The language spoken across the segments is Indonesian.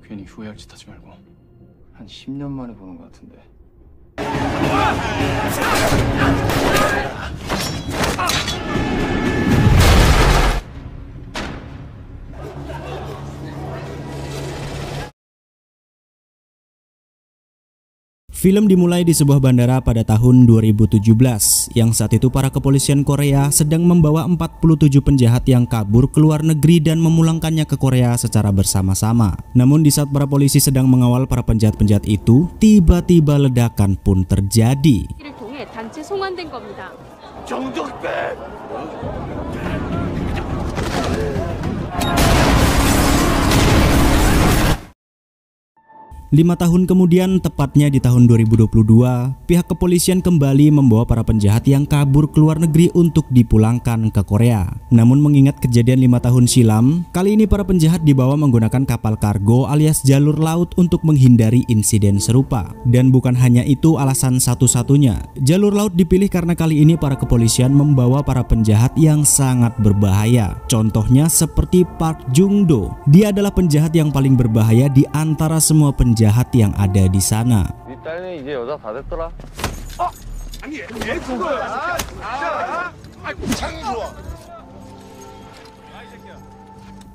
괜히 후회할 짓 하지 말고. 한 10년 만에 보는 것 같은데. Film dimulai di sebuah bandara pada tahun 2017, yang saat itu para kepolisian Korea sedang membawa 47 penjahat yang kabur ke luar negeri dan memulangkannya ke Korea secara bersama-sama. Namun di saat para polisi sedang mengawal para penjahat-penjahat itu, tiba-tiba ledakan pun terjadi. 단체 송환된 겁니다. 정적배! 5 tahun kemudian, tepatnya di tahun 2022, pihak kepolisian kembali membawa para penjahat yang kabur ke luar negeri untuk dipulangkan ke Korea. Namun mengingat kejadian 5 tahun silam, kali ini para penjahat dibawa menggunakan kapal kargo alias jalur laut untuk menghindari insiden serupa. Dan bukan hanya itu alasan satu-satunya, jalur laut dipilih karena kali ini para kepolisian membawa para penjahat yang sangat berbahaya. Contohnya seperti Park Jung-do. Dia adalah penjahat yang paling berbahaya di antara semua penjahat yang ada di sana.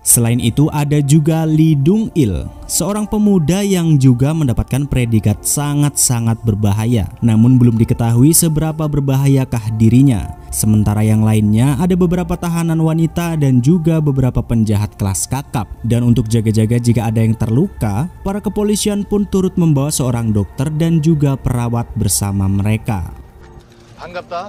Selain itu ada juga Lee Dong-il, seorang pemuda yang juga mendapatkan predikat sangat-sangat berbahaya. Namun belum diketahui seberapa berbahayakah dirinya. Sementara yang lainnya ada beberapa tahanan wanita dan juga beberapa penjahat kelas kakap. Dan untuk jaga-jaga jika ada yang terluka, para kepolisian pun turut membawa seorang dokter dan juga perawat bersama mereka. 반갑다.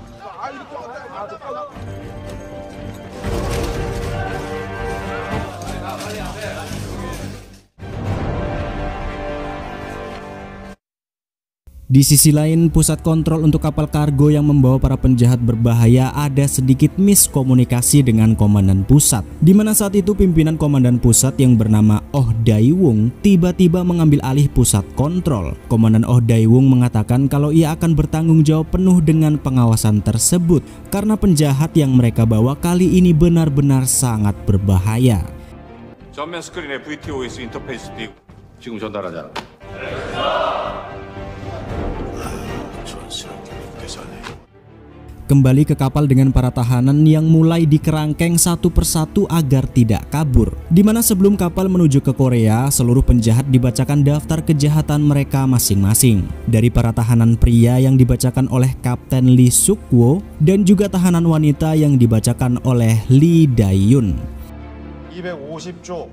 Di sisi lain, pusat kontrol untuk kapal kargo yang membawa para penjahat berbahaya ada sedikit miskomunikasi dengan komandan pusat, di mana saat itu pimpinan komandan pusat yang bernama Oh Dae-wung tiba-tiba mengambil alih pusat kontrol. Komandan Oh Dae-wung mengatakan kalau ia akan bertanggung jawab penuh dengan pengawasan tersebut karena penjahat yang mereka bawa kali ini benar-benar sangat berbahaya. 전면 스크린에 VTOS 인터페이스 띄고 지금 전달하잖아. Kembali ke kapal dengan para tahanan yang mulai dikerangkeng satu persatu agar tidak kabur. Dimana sebelum kapal menuju ke Korea, seluruh penjahat dibacakan daftar kejahatan mereka masing-masing. Dari para tahanan pria yang dibacakan oleh Kapten Lee Suk-wo dan juga tahanan wanita yang dibacakan oleh Lee Dae-yun. 250조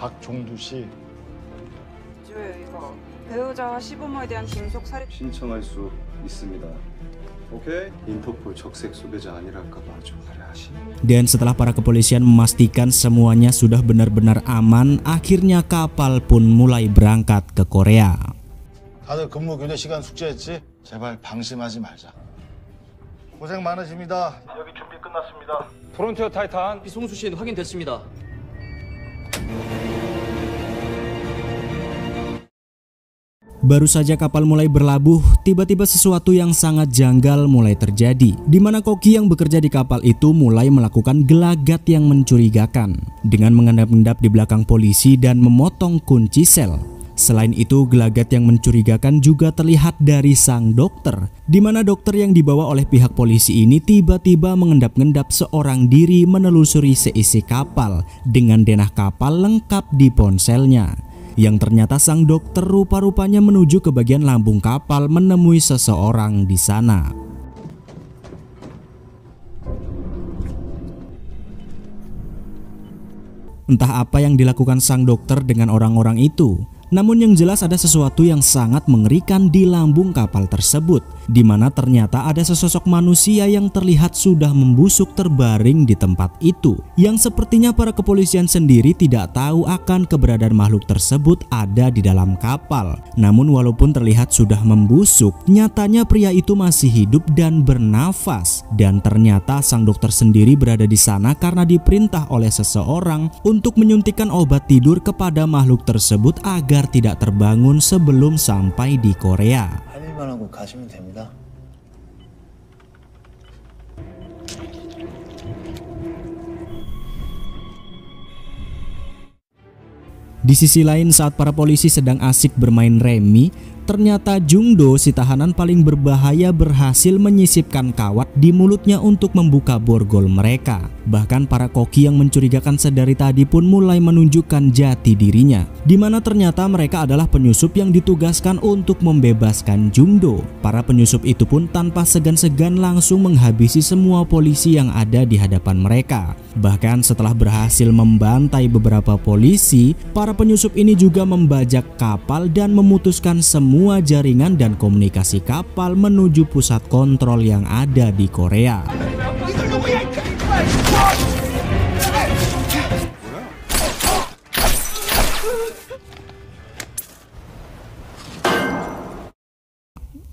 박종두 씨. 이거 배우자와 시부모에 대한 김속 살인 신청할 수 있습니다. Oke, Interpol 적색 소배자 아니랄까 봐 아주 화려하시네. Dan setelah para kepolisian memastikan semuanya sudah benar-benar aman, akhirnya kapal pun mulai berangkat ke Korea. 다들 근무 교대 시간 숙제했지? 제발 방심하지 말자. 고생 많으십니다. 여기 준비 끝났습니다. 프론티어 타이탄 이송수 씨는 확인됐습니다. Baru saja kapal mulai berlabuh, tiba-tiba sesuatu yang sangat janggal mulai terjadi, di mana koki yang bekerja di kapal itu mulai melakukan gelagat yang mencurigakan dengan mengendap-endap di belakang polisi dan memotong kunci sel. Selain itu, gelagat yang mencurigakan juga terlihat dari sang dokter, di mana dokter yang dibawa oleh pihak polisi ini tiba-tiba mengendap-endap seorang diri menelusuri seisi kapal dengan denah kapal lengkap di ponselnya. Yang ternyata sang dokter rupa-rupanya menuju ke bagian lambung kapal menemui seseorang di sana. Entah apa yang dilakukan sang dokter dengan orang-orang itu, namun yang jelas ada sesuatu yang sangat mengerikan di lambung kapal tersebut, di mana ternyata ada sesosok manusia yang terlihat sudah membusuk terbaring di tempat itu, yang sepertinya para kepolisian sendiri tidak tahu akan keberadaan makhluk tersebut ada di dalam kapal. Namun walaupun terlihat sudah membusuk, nyatanya pria itu masih hidup dan bernafas, dan ternyata sang dokter sendiri berada di sana karena diperintah oleh seseorang untuk menyuntikkan obat tidur kepada makhluk tersebut agar agar tidak terbangun sebelum sampai di Korea. 할 일만 하고 가시면 됩니다. Di sisi lain, saat para polisi sedang asik bermain remi, ternyata Jungdo, si tahanan paling berbahaya, berhasil menyisipkan kawat di mulutnya untuk membuka borgol mereka. Bahkan para koki yang mencurigakan sedari tadi pun mulai menunjukkan jati dirinya, di mana ternyata mereka adalah penyusup yang ditugaskan untuk membebaskan Jungdo. Para penyusup itu pun tanpa segan-segan langsung menghabisi semua polisi yang ada di hadapan mereka. Bahkan setelah berhasil membantai beberapa polisi, para penyusup ini juga membajak kapal dan memutuskan semua jaringan dan komunikasi kapal menuju pusat kontrol yang ada di Korea.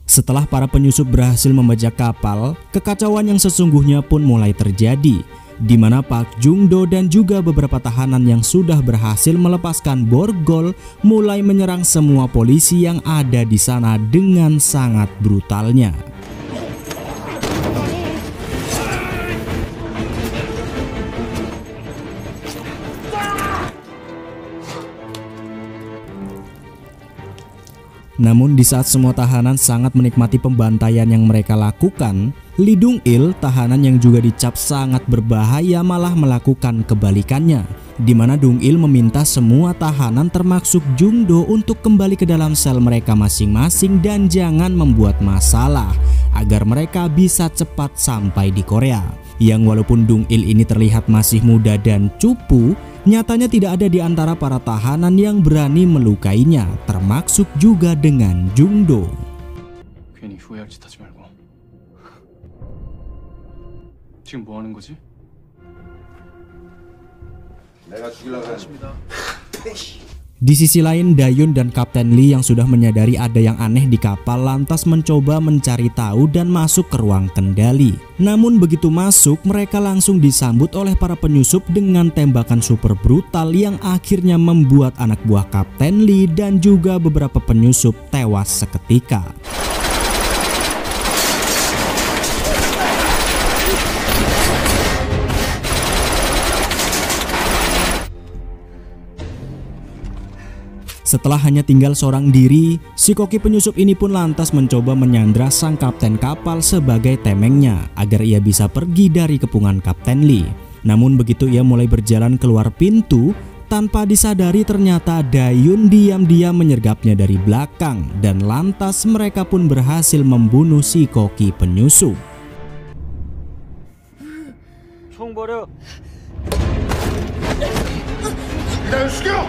Setelah para penyusup berhasil membajak kapal, kekacauan yang sesungguhnya pun mulai terjadi, di mana Park Jungdo dan juga beberapa tahanan yang sudah berhasil melepaskan borgol mulai menyerang semua polisi yang ada di sana dengan sangat brutalnya. Namun di saat semua tahanan sangat menikmati pembantaian yang mereka lakukan, Lee Dong-il, tahanan yang juga dicap sangat berbahaya, malah melakukan kebalikannya, di mana Dong-il meminta semua tahanan termasuk Jungdo untuk kembali ke dalam sel mereka masing-masing dan jangan membuat masalah agar mereka bisa cepat sampai di Korea. Yang walaupun Dong-il ini terlihat masih muda dan cupu, nyatanya tidak ada di antara para tahanan yang berani melukainya, termasuk juga dengan Jungdo. 괜히 후회할 짓 하지 말고. 지금 뭐 하는 거지? 내가 죽이려고 하십니다. Di sisi lain, Dayun dan Kapten Lee yang sudah menyadari ada yang aneh di kapal lantas mencoba mencari tahu dan masuk ke ruang kendali. Namun begitu masuk, mereka langsung disambut oleh para penyusup dengan tembakan super brutal yang akhirnya membuat anak buah Kapten Lee dan juga beberapa penyusup tewas seketika. Setelah hanya tinggal seorang diri, si koki penyusup ini pun lantas mencoba menyandra sang kapten kapal sebagai temengnya agar ia bisa pergi dari kepungan Kapten Lee. Namun begitu ia mulai berjalan keluar pintu, tanpa disadari ternyata Dayun diam-diam menyergapnya dari belakang dan lantas mereka pun berhasil membunuh si koki penyusup. 총 버려. 이다윤 죽여!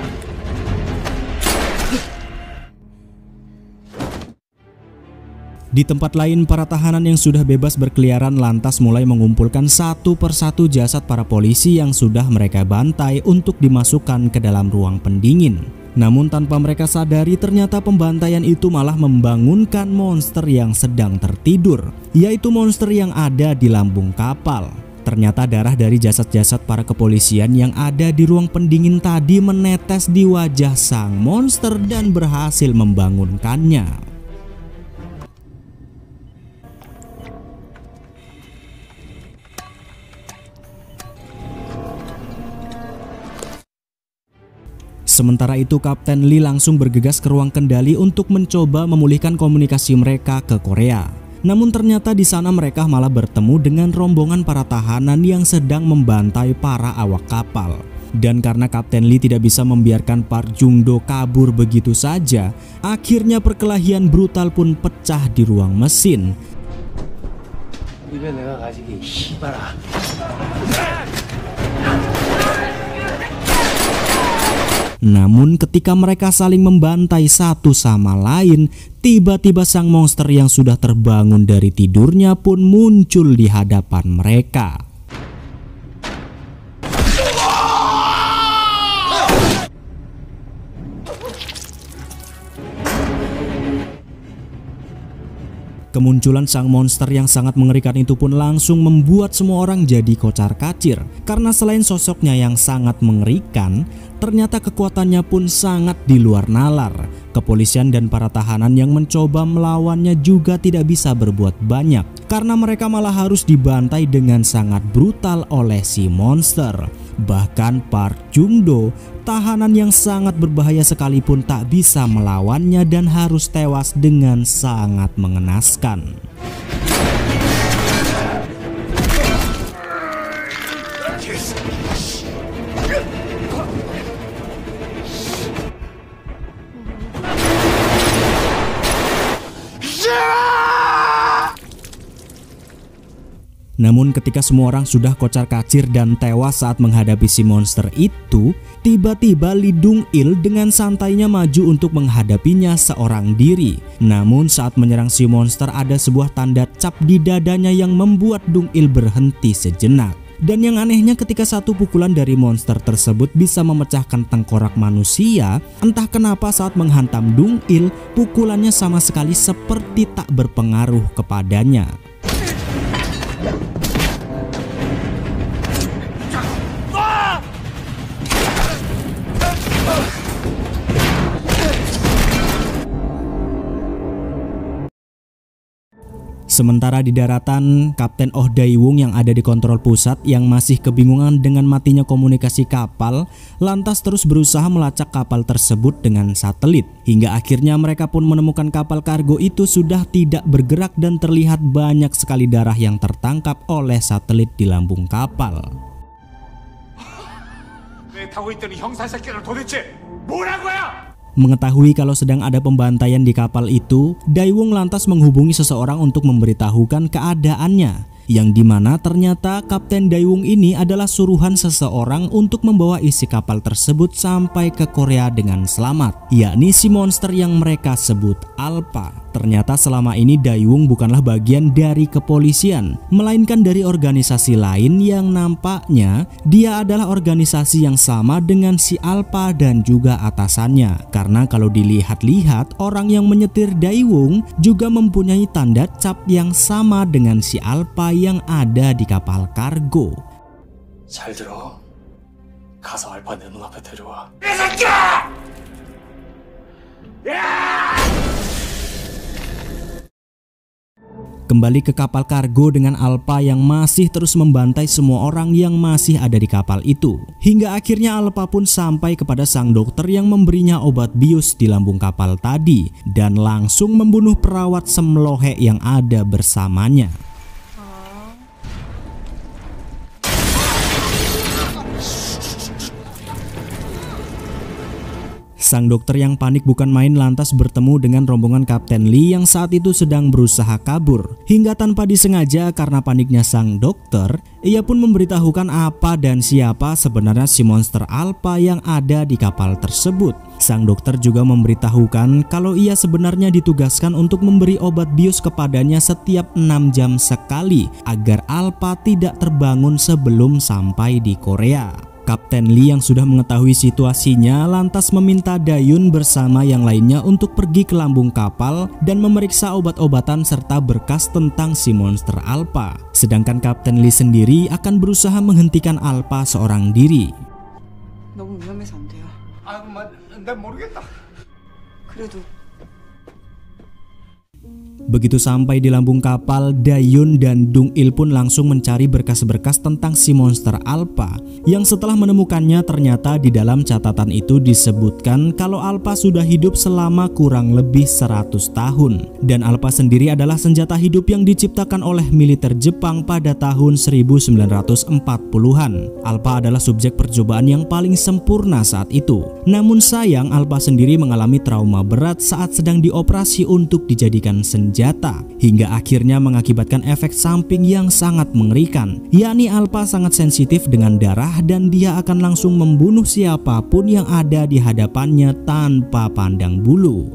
Di tempat lain, para tahanan yang sudah bebas berkeliaran lantas mulai mengumpulkan satu persatu jasad para polisi yang sudah mereka bantai untuk dimasukkan ke dalam ruang pendingin. Namun tanpa mereka sadari ternyata pembantaian itu malah membangunkan monster yang sedang tertidur, yaitu monster yang ada di lambung kapal. Ternyata darah dari jasad-jasad para kepolisian yang ada di ruang pendingin tadi menetes di wajah sang monster dan berhasil membangunkannya. Sementara itu Kapten Lee langsung bergegas ke ruang kendali untuk mencoba memulihkan komunikasi mereka ke Korea. Namun ternyata di sana mereka malah bertemu dengan rombongan para tahanan yang sedang membantai para awak kapal. Dan karena Kapten Lee tidak bisa membiarkan Park Jungdo kabur begitu saja, akhirnya perkelahian brutal pun pecah di ruang mesin. 입에 내가 가지게 씨발아. Namun ketika mereka saling membantai satu sama lain, tiba-tiba sang monster yang sudah terbangun dari tidurnya pun muncul di hadapan mereka. Kemunculan sang monster yang sangat mengerikan itu pun langsung membuat semua orang jadi kocar-kacir. Karena selain sosoknya yang sangat mengerikan, ternyata kekuatannya pun sangat di luar nalar. Kepolisian dan para tahanan yang mencoba melawannya juga tidak bisa berbuat banyak karena mereka malah harus dibantai dengan sangat brutal oleh si monster. Bahkan Park Jung-do, tahanan yang sangat berbahaya sekalipun tak bisa melawannya dan harus tewas dengan sangat mengenaskan. Namun ketika semua orang sudah kocar-kacir dan tewas saat menghadapi si monster itu, tiba-tiba Lee Dong-il dengan santainya maju untuk menghadapinya seorang diri. Namun saat menyerang si monster ada sebuah tanda cap di dadanya yang membuat Dong-il berhenti sejenak. Dan yang anehnya ketika satu pukulan dari monster tersebut bisa memecahkan tengkorak manusia, entah kenapa saat menghantam Dong-il, pukulannya sama sekali seperti tak berpengaruh kepadanya. Sementara di daratan, Kapten Oh Dae-wung yang ada di kontrol pusat yang masih kebingungan dengan matinya komunikasi kapal, lantas terus berusaha melacak kapal tersebut dengan satelit. Hingga akhirnya mereka pun menemukan kapal kargo itu sudah tidak bergerak dan terlihat banyak sekali darah yang tertangkap oleh satelit di lambung kapal. Mengetahui kalau sedang ada pembantaian di kapal itu, Dae-wung lantas menghubungi seseorang untuk memberitahukan keadaannya, yang dimana ternyata Kapten Dae-wung ini adalah suruhan seseorang untuk membawa isi kapal tersebut sampai ke Korea dengan selamat, yakni si monster yang mereka sebut Alpha. Ternyata selama ini Dae-wung bukanlah bagian dari kepolisian, melainkan dari organisasi lain yang nampaknya dia adalah organisasi yang sama dengan si Alpha dan juga atasannya. Karena kalau dilihat-lihat, orang yang menyetir Dae-wung juga mempunyai tanda cap yang sama dengan si Alpha yang ada di kapal kargo. 잘 들어. 가서 알파 내 눈앞에 데려와. Kembali ke kapal kargo dengan Alpha yang masih terus membantai semua orang yang masih ada di kapal itu. Hingga akhirnya Alpha pun sampai kepada sang dokter yang memberinya obat bius di lambung kapal tadi dan langsung membunuh perawat semlohe yang ada bersamanya. Sang dokter yang panik bukan main lantas bertemu dengan rombongan Kapten Lee yang saat itu sedang berusaha kabur. Hingga tanpa disengaja karena paniknya sang dokter, ia pun memberitahukan apa dan siapa sebenarnya si monster Alpha yang ada di kapal tersebut. Sang dokter juga memberitahukan kalau ia sebenarnya ditugaskan untuk memberi obat bius kepadanya setiap 6 jam sekali agar Alpha tidak terbangun sebelum sampai di Korea. Kapten Lee yang sudah mengetahui situasinya lantas meminta Dayun bersama yang lainnya untuk pergi ke lambung kapal dan memeriksa obat-obatan serta berkas tentang si monster Alpha. Sedangkan Kapten Lee sendiri akan berusaha menghentikan Alpha seorang diri. 너무 위험해서 안 돼요. 난 모르겠다. 그래도 Begitu sampai di lambung kapal, Dayun dan Dong-il pun langsung mencari berkas-berkas tentang si monster Alpha. Yang setelah menemukannya ternyata di dalam catatan itu disebutkan kalau Alpha sudah hidup selama kurang lebih 100 tahun. Dan Alpha sendiri adalah senjata hidup yang diciptakan oleh militer Jepang pada tahun 1940-an. Alpha adalah subjek percobaan yang paling sempurna saat itu. Namun sayang Alpha sendiri mengalami trauma berat saat sedang dioperasi untuk dijadikan senjata, hingga akhirnya mengakibatkan efek samping yang sangat mengerikan, yakni Alpha sangat sensitif dengan darah dan dia akan langsung membunuh siapapun yang ada di hadapannya tanpa pandang bulu.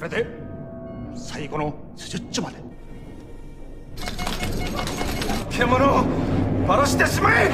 그래, 사이고노 스즈츠마데. 캐모노 바로시데스마이.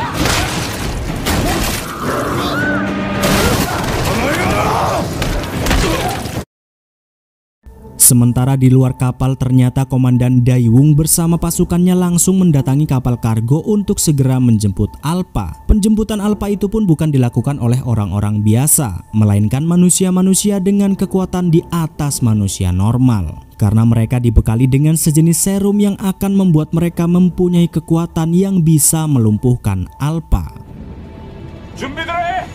Sementara di luar kapal ternyata Komandan Daewung bersama pasukannya langsung mendatangi kapal kargo untuk segera menjemput Alpha. Penjemputan Alpha itu pun bukan dilakukan oleh orang-orang biasa, melainkan manusia-manusia dengan kekuatan di atas manusia normal. Karena mereka dibekali dengan sejenis serum yang akan membuat mereka mempunyai kekuatan yang bisa melumpuhkan Alpha. 준비들 해!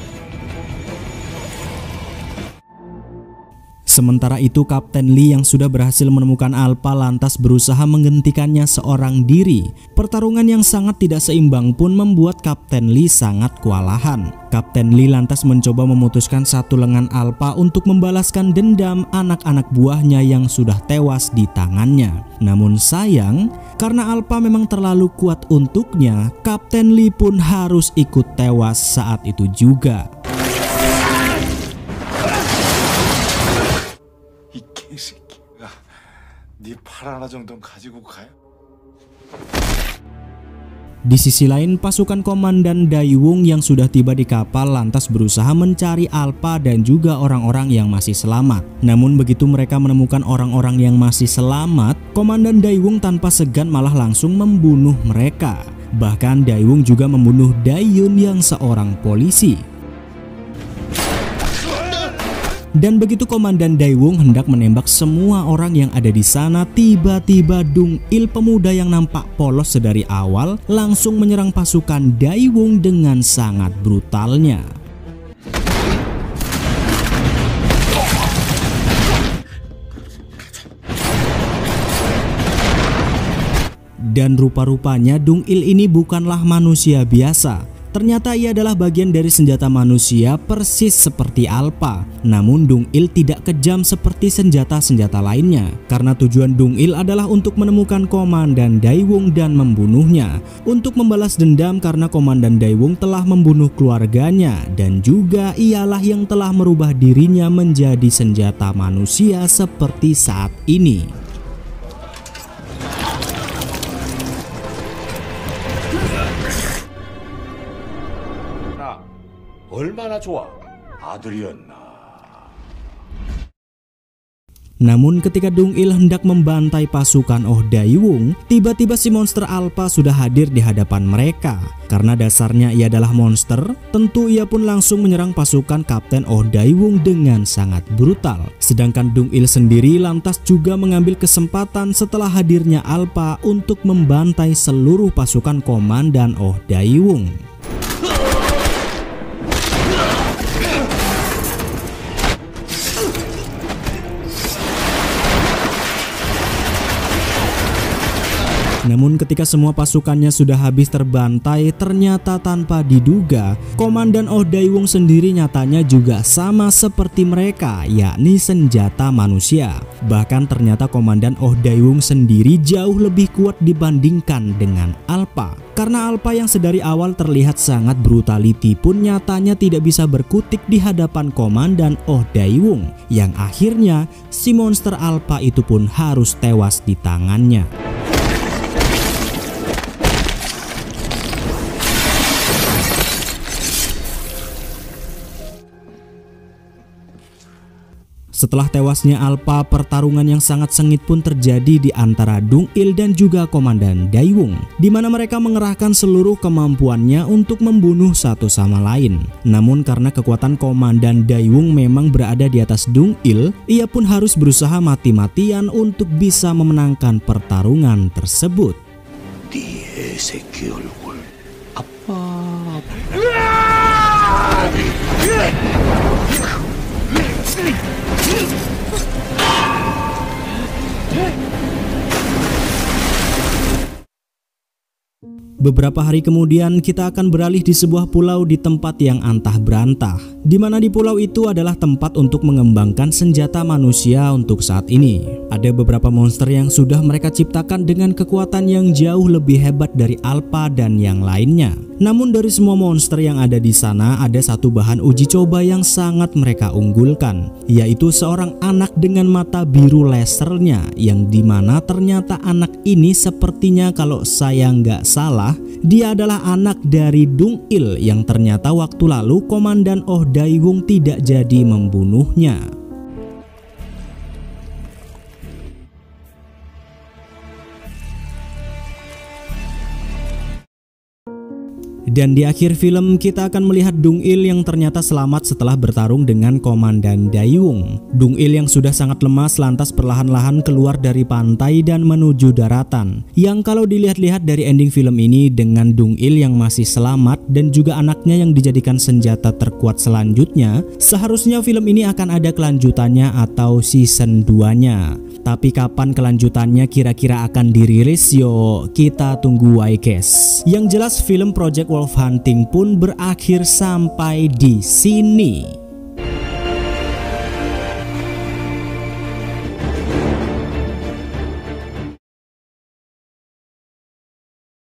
Sementara itu Kapten Lee yang sudah berhasil menemukan Alpha lantas berusaha menghentikannya seorang diri. Pertarungan yang sangat tidak seimbang pun membuat Kapten Lee sangat kewalahan. Kapten Lee lantas mencoba memutuskan satu lengan Alpha untuk membalaskan dendam anak-anak buahnya yang sudah tewas di tangannya. Namun sayang, karena Alpha memang terlalu kuat untuknya, Kapten Lee pun harus ikut tewas saat itu juga. 이 개새끼가 네 팔 하나 정도는 가지고 가요? Di sisi lain, pasukan Komandan Daewung yang sudah tiba di kapal lantas berusaha mencari Alpha dan juga orang-orang yang masih selamat. Namun begitu mereka menemukan orang-orang yang masih selamat, Komandan Daewung tanpa segan malah langsung membunuh mereka. Bahkan Daewung juga membunuh Daeun yang seorang polisi. Dan begitu Komandan Daewung hendak menembak semua orang yang ada di sana, tiba-tiba Dung Il, pemuda yang nampak polos sedari awal, langsung menyerang pasukan Daewung dengan sangat brutalnya. Dan rupa-rupanya Dung Il ini bukanlah manusia biasa. Ternyata ia adalah bagian dari senjata manusia persis seperti Alpha. Namun Dung Il tidak kejam seperti senjata-senjata lainnya, karena tujuan Dung Il adalah untuk menemukan Komandan Daewung dan membunuhnya. Untuk membalas dendam karena Komandan Daewung telah membunuh keluarganya, dan juga ialah yang telah merubah dirinya menjadi senjata manusia seperti saat ini. 얼마나 좋아. 아들이었나. Namun ketika Dung Il hendak membantai pasukan Oh Daewung, tiba-tiba si monster Alpha sudah hadir di hadapan mereka. Karena dasarnya ia adalah monster, tentu ia pun langsung menyerang pasukan Kapten Oh Daewung dengan sangat brutal. Sedangkan Dung Il sendiri lantas juga mengambil kesempatan setelah hadirnya Alpha untuk membantai seluruh pasukan Komandan Oh Daewung. Namun ketika semua pasukannya sudah habis terbantai, ternyata tanpa diduga Komandan Oh Daewung sendiri nyatanya juga sama seperti mereka, yakni senjata manusia. Bahkan ternyata Komandan Oh Daewung sendiri jauh lebih kuat dibandingkan dengan Alpha. Karena Alpha yang sedari awal terlihat sangat brutality pun nyatanya tidak bisa berkutik di hadapan Komandan Oh Daewung, yang akhirnya si monster Alpha itu pun harus tewas di tangannya. Setelah tewasnya Alpha, pertarungan yang sangat sengit pun terjadi di antara Dung Il dan juga Komandan Daewung, di mana mereka mengerahkan seluruh kemampuannya untuk membunuh satu sama lain. Namun karena kekuatan Komandan Daewung memang berada di atas Dung Il, ia pun harus berusaha mati-matian untuk bisa memenangkan pertarungan tersebut. Beberapa hari kemudian kita akan beralih di sebuah pulau di tempat yang antah berantah, di mana di pulau itu adalah tempat untuk mengembangkan senjata manusia untuk saat ini. Ada beberapa monster yang sudah mereka ciptakan dengan kekuatan yang jauh lebih hebat dari Alpha dan yang lainnya. Namun dari semua monster yang ada di sana, ada satu bahan uji coba yang sangat mereka unggulkan, yaitu seorang anak dengan mata biru lasernya, yang dimana ternyata anak ini sepertinya kalau saya nggak salah, dia adalah anak dari Dung Il yang ternyata waktu lalu Komandan Oh Daewung tidak jadi membunuhnya. Dan di akhir film kita akan melihat Dong Il yang ternyata selamat setelah bertarung dengan Komandan Daewung. Dong Il yang sudah sangat lemas lantas perlahan-lahan keluar dari pantai dan menuju daratan. Yang kalau dilihat-lihat dari ending film ini dengan Dong Il yang masih selamat dan juga anaknya yang dijadikan senjata terkuat selanjutnya, seharusnya film ini akan ada kelanjutannya atau season 2-nya. Tapi kapan kelanjutannya kira-kira akan dirilis, yo kita tunggu wae guys. Yang jelas film Project Wolf Hunting pun berakhir sampai di sini.